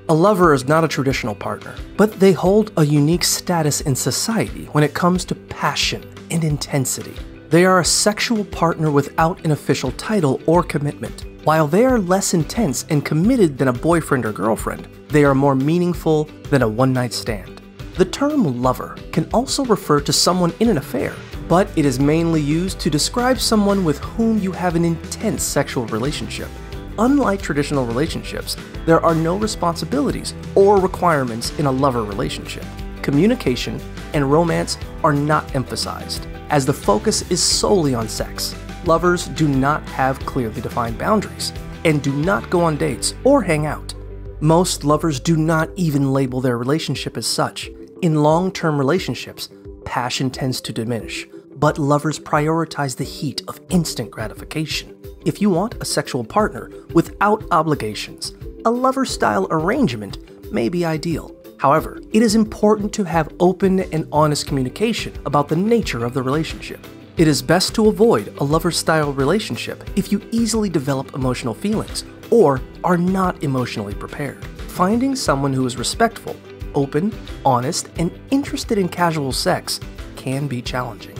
A lover is not a traditional partner, but they hold a unique status in society when it comes to passion and intensity. They are a sexual partner without an official title or commitment. While they are less intense and committed than a boyfriend or girlfriend, they are more meaningful than a one-night stand. The term lover can also refer to someone in an affair, but it is mainly used to describe someone with whom you have an intense sexual relationship. Unlike traditional relationships, there are no responsibilities or requirements in a lover relationship. Communication and romance are not emphasized, as the focus is solely on sex. Lovers do not have clearly defined boundaries and do not go on dates or hang out. Most lovers do not even label their relationship as such. In long-term relationships, passion tends to diminish, but lovers prioritize the heat of instant gratification. If you want a sexual partner without obligations, a lover-style arrangement may be ideal. However, it is important to have open and honest communication about the nature of the relationship. It is best to avoid a lover-style relationship if you easily develop emotional feelings or are not emotionally prepared. Finding someone who is respectful, open, honest, and interested in casual sex can be challenging.